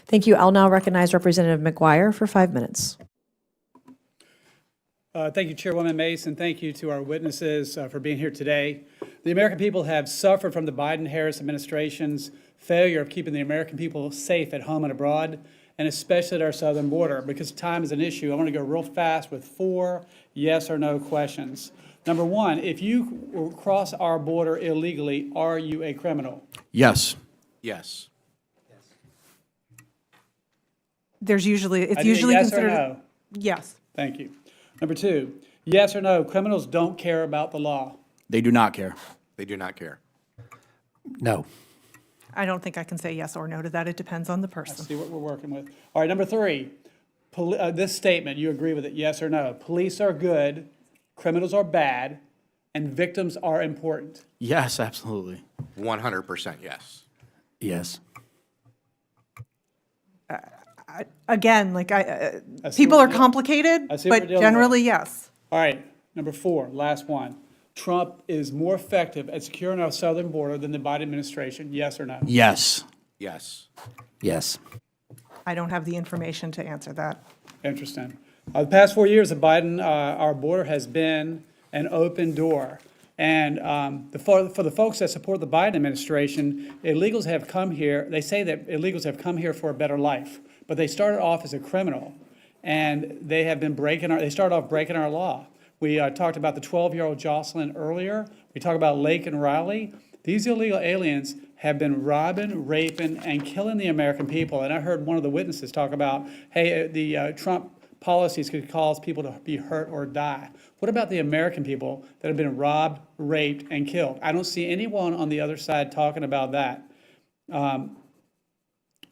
Thank you. I'll now recognize Representative McGuire for 5 minutes. Thank you, Chairwoman Mason. Thank you to our witnesses for being here today. The American people have suffered from the Biden-Harris administration's failure of keeping the American people safe at home and abroad, and especially at our southern border. Because time is an issue, I want to go real fast with 4 yes or no questions. Number 1, if you cross our border illegally, are you a criminal? Yes. Yes. It's usually yes or no? Yes. Thank you. Number 2, yes or no, criminals don't care about the law. They do not care. They do not care. No. I don't think I can say yes or no to that. It depends on the Let's person. see what we're working with. All right, number 3, this statement, you agree with it, yes or no? Police are good, criminals are bad, and victims are important. Yes, absolutely. 100% yes. Yes. Again, I see people what are we're- complicated, I see what we're but dealing generally, with. yes. All right, number 4, last one. Trump is more effective at securing our southern border than the Biden administration, yes or no? Yes. Yes. Yes. I don't have the information to answer that. Interesting. The past 4 years of Biden, our border has been an open door. And for the folks that support the Biden administration, illegals have come here. They say that illegals have come here for a better life, but they started off as a criminal, and they have been they started off breaking our law. We talked about the 12-year-old Jocelyn earlier. We talked about Lake and Riley. These illegal aliens have been robbing, raping, and killing the American people. And I heard one of the witnesses talk about, hey, the Trump policies could cause people to be hurt or die. What about the American people that have been robbed, raped, and killed? I don't see anyone on the other side talking about that.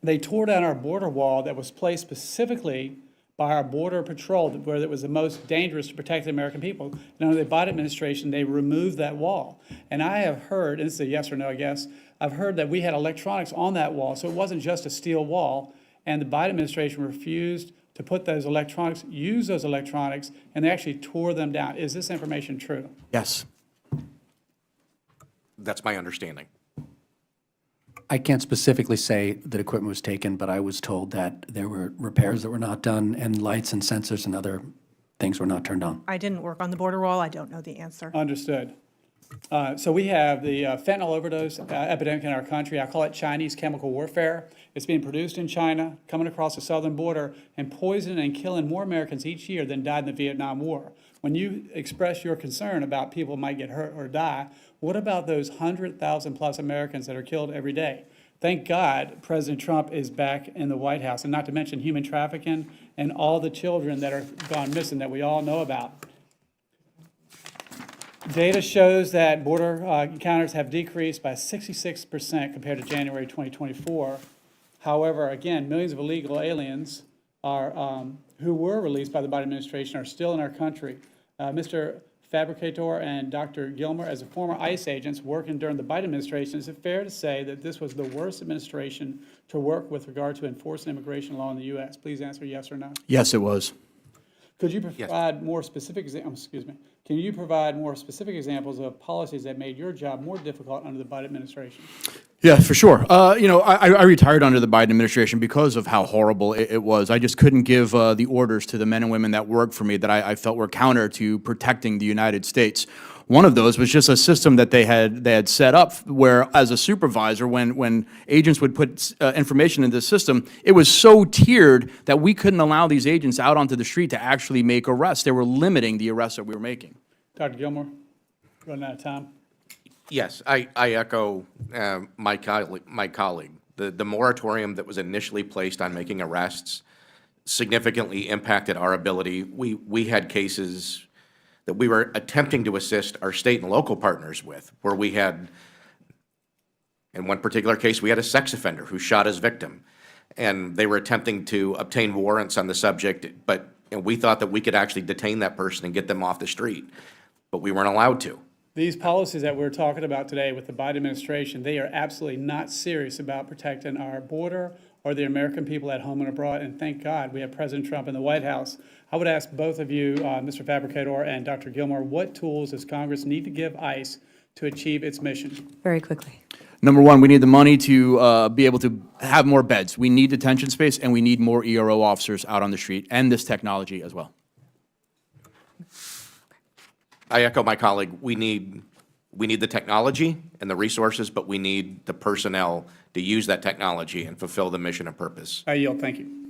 They tore down our border wall that was placed specifically by our Border Patrol, where it was the most dangerous to protect the American people. And under the Biden administration, they removed that wall. And I have heard, and this is a yes or no, I guess, I've heard that we had electronics on that wall, so it wasn't just a steel wall, and the Biden administration refused to put those electronics, use those electronics, and they actually tore them down. Is this information true? Yes. That's my understanding. I can't specifically say that equipment was taken, but I was told that there were repairs that were not done and lights and sensors and other things were not turned on. I didn't work on the border wall. I don't know the answer. Understood. So we have the fentanyl overdose epidemic in our country. I call it Chinese chemical warfare. It's being produced in China, coming across the southern border, and poisoning and killing more Americans each year than died in the Vietnam War. When you express your concern about people might get hurt or die, what about those 100,000 plus Americans that are killed every day? Thank God President Trump is back in the White House, and not to mention human trafficking and all the children that are gone missing that we all know about. Data shows that border encounters have decreased by 66% compared to January 2024. However, again, millions of illegal aliens are, who were released by the Biden administration are still in our country. Mr. Fabricator and Dr. Gilmer, as a former ICE agents working during the Biden administration, is it fair to say that this was the worst administration to work with regard to enforcing immigration law in the U.S.? Please answer yes or no. Yes, it was. Could you provide more specific Can you provide more specific examples of policies that made your job more difficult under the Biden administration? Yeah, for sure. I retired under the Biden administration because of how horrible it was. I just couldn't give the orders to the men and women that worked for me that I felt were counter to protecting the United States. One of those was just a system that they had set up where, as a supervisor, when agents would put information into the system, it was so tiered that we couldn't allow these agents out onto the street to actually make arrests. They were limiting the arrests that we were making. Dr. Gilmore, running out of time. Yes, I echo my colleague. The moratorium that was initially placed on making arrests significantly impacted our ability. We had cases that we were attempting to assist our state and local partners with, where we had, in one particular case, we had a sex offender who shot his victim, and they were attempting to obtain warrants on the subject, but we thought that we could actually detain that person and get them off the street, but we weren't allowed to. These policies that we're talking about today with the Biden administration, they are absolutely not serious about protecting our border or the American people at home and abroad, and thank God we have President Trump in the White House. I would ask both of you, Mr. Fabricator and Dr. Gilmore, what tools does Congress need to give ICE to achieve its mission? Very quickly. Number one, we need the money to be able to have more beds. We need detention space, and we need more ERO officers out on the street, and this technology as well. I echo my colleague. We need the technology and the resources, but we need the personnel to use that technology and fulfill the mission and purpose. I yield, thank you.